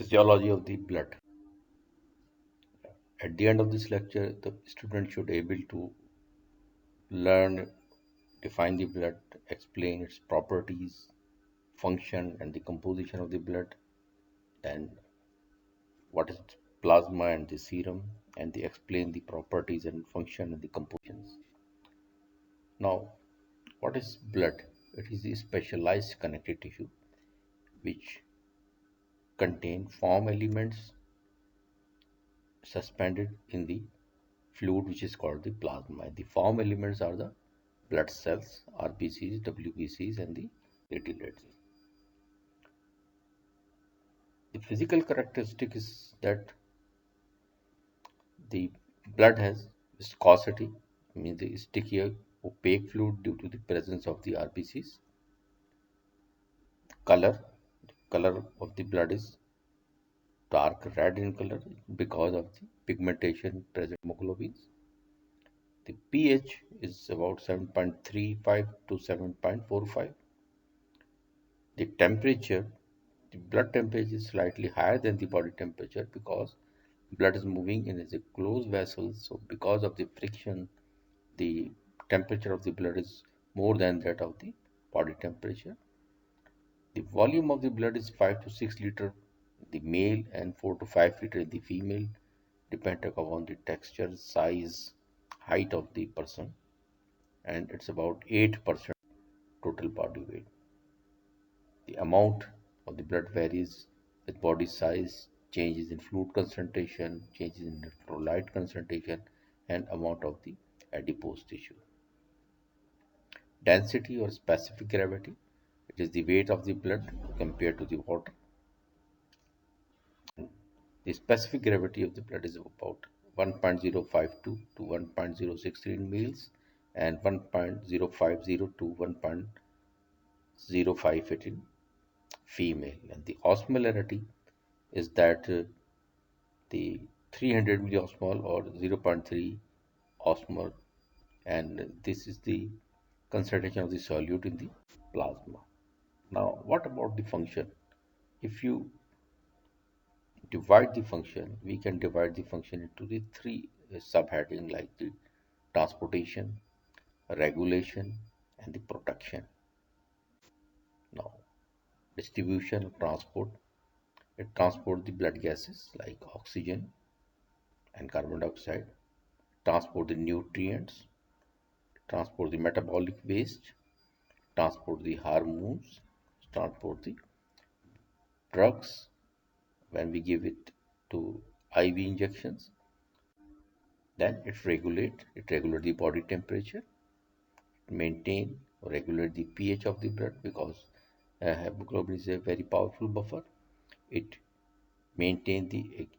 Physiology of the blood. At the end of this lecture, the student should able to learn, define the blood, explain its properties, function, and the composition of the blood, then what is plasma and the serum, and they explain the properties and function and the compositions. Now, what is blood? It is a specialized connective tissue which contain form elements suspended in the fluid which is called the plasma. The form elements are the blood cells, RBCs, WBCs, and the platelets. The physical characteristic is that the blood has viscosity, means the sticky opaque fluid due to the presence of the RBCs. Color of the blood is dark red in color because of the pigmentation present in hemoglobins. The pH is about 7.35 to 7.45. The temperature, the blood temperature is slightly higher than the body temperature because blood is moving in a closed vessel. So because of the friction, the temperature of the blood is more than that of the body temperature. The volume of the blood is 5 to 6 liter in the male and 4 to 5 liter in the female, depending upon the texture, size, height of the person, and it's about 8% total body weight. The amount of the blood varies with body size, changes in fluid concentration, changes in electrolyte concentration, and amount of the adipose tissue. Density or specific gravity, it is the weight of the blood compared to the water. The specific gravity of the blood is about 1.052 to 1.063 in males and 1.050 to 1.058 in female. And the osmolarity is that the 300 milliosmol or 0.3 osmol, and this is the concentration of the solute in the plasma. Now, what about the function? If you divide the function, we can divide the function into the three subheading like the transportation, regulation, and the protection. Now, distribution or transport, it transports the blood gases like oxygen and carbon dioxide, transport the nutrients, transport the metabolic waste, transport the hormones, transport the drugs when we give it to IV injections. Then it regulate the body temperature, maintain or regulate the pH of the blood because hemoglobin is a very powerful buffer. It maintain the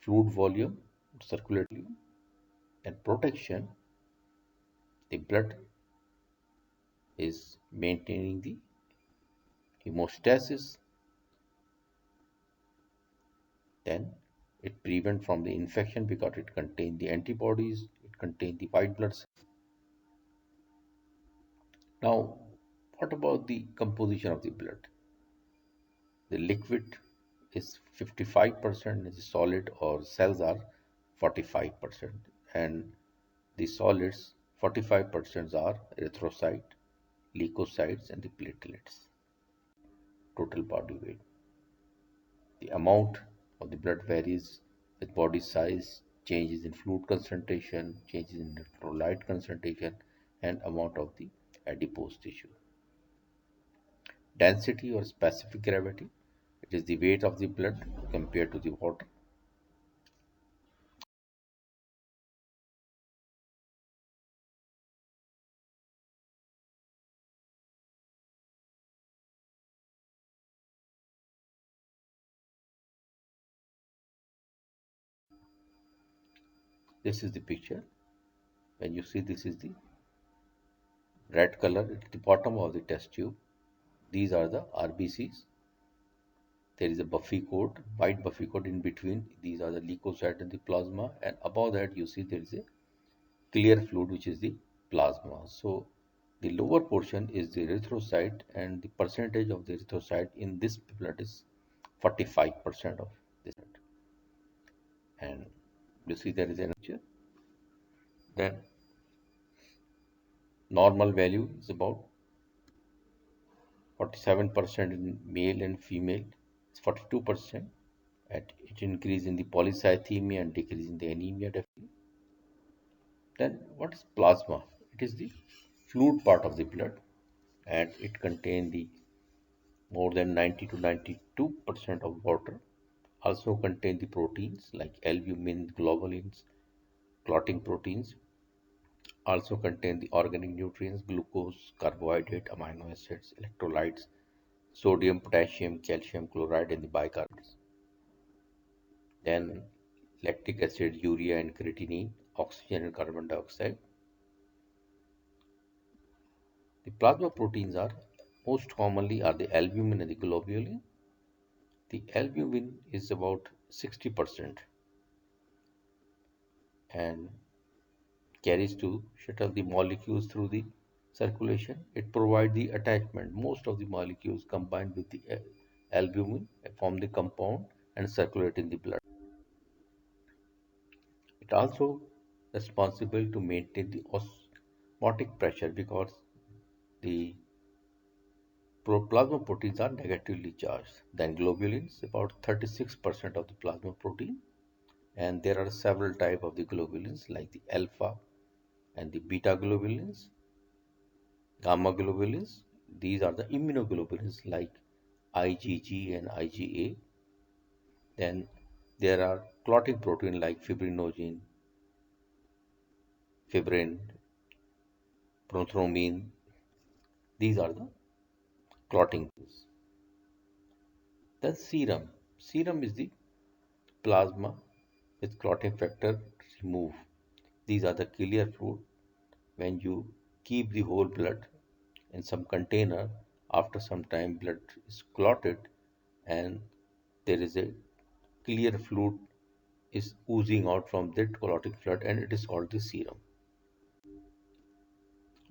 fluid volume, circulatory volume, and protection. The blood is maintaining the hemostasis. Then it prevent from the infection because it contains the antibodies, it contains the white blood cells. Now, what about the composition of the blood? The liquid is 55% is solid or cells are 45%, and the solids 45% are erythrocyte, leukocytes, and the platelets. Total body weight. The amount of the blood varies with body size, changes in fluid concentration, changes in electrolyte concentration, and amount of the adipose tissue. Density or specific gravity, it is the weight of the blood compared to the water. This is the picture. When you see, this is the red color at the bottom of the test tube. These are the RBCs. There is a buffy coat, white buffy coat in between. These are the leukocyte and the plasma, and above that you see there is a clear fluid which is the plasma. So the lower portion is the erythrocyte, and the percentage of the erythrocyte in this blood is 45% of this. And you see there is an picture. Then normal value is about 47% in male and female. It's 42%. And it increase in the polycythemia and decrease in the anemia definitely. Then what is plasma? It is the fluid part of the blood, and it contains the more than 90 to 92% of water. Also contain the proteins like albumin, globulins, clotting proteins. Also contain the organic nutrients, glucose, carbohydrate, amino acids, electrolytes, sodium, potassium, calcium, chloride, and the bicarbonates. Then lactic acid, urea, and creatinine, oxygen and carbon dioxide. The plasma proteins are most commonly are the albumin and the globulin. The albumin is about 60% and carries to shuttle the molecules through the circulation. It provides the attachment. Most of the molecules combine with the albumin form the compound and circulate in the blood. It also responsible to maintain the osmotic pressure because the plasma proteins are negatively charged. Then globulins, about 36% of the plasma protein, and there are several types of the globulins like the alpha and the beta globulins, gamma globulins. These are the immunoglobulins like IgG and IgA. Then there are clotting protein like fibrinogen, fibrin, prothrombin. These are the clotting. Then serum. Serum is the plasma with clotting factor removed. These are the clear fluid. When you keep the whole blood in some container, after some time blood is clotted and there is a clear fluid is oozing out from that clotting fluid and it is called the serum.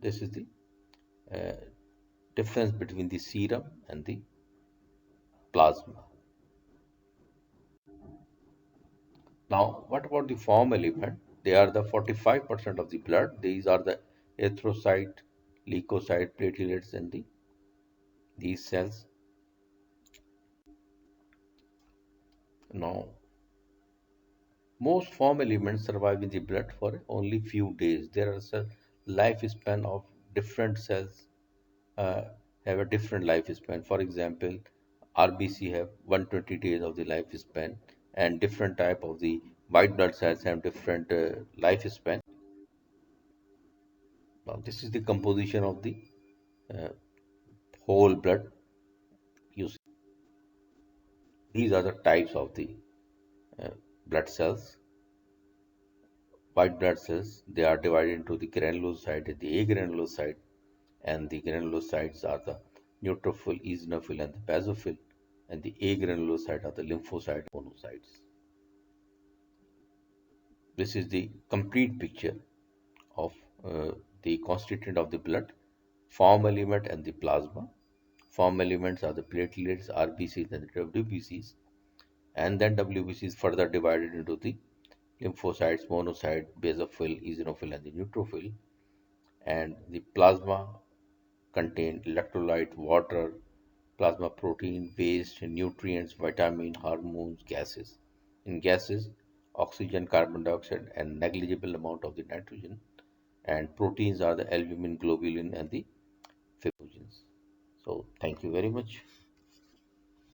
This is the uh, difference between the serum and the plasma. Now, what about the form element? They are the 45% of the blood. These are the erythrocyte, leukocyte, platelets, and these cells. Now, most form elements survive in the blood for only few days. There is a lifespan of different cells uh, have a different lifespan. For example, RBC have 120 days of the lifespan, and different type of the white blood cells have different lifespan. Now, this is the composition of the uh, whole blood. You see, these are the types of the uh, blood cells. White blood cells, they are divided into the granulocyte and the agranulocyte, and the granulocytes are the neutrophil, eosinophil, and the basophil, and the agranulocyte are the lymphocyte, monocytes. This is the complete picture of the constituent of the blood, form element, and the plasma. Form elements are the platelets, RBCs, and the WBCs, and then WBC is further divided into the lymphocytes, monocyte, basophil, eosinophil, and the neutrophil. And the plasma contain electrolyte, water, plasma protein, waste, nutrients, vitamin, hormones, gases. In gases, oxygen, carbon dioxide, and negligible amount of the nitrogen. And proteins are the albumin, globulin, and the fibrinogens. So thank you very much.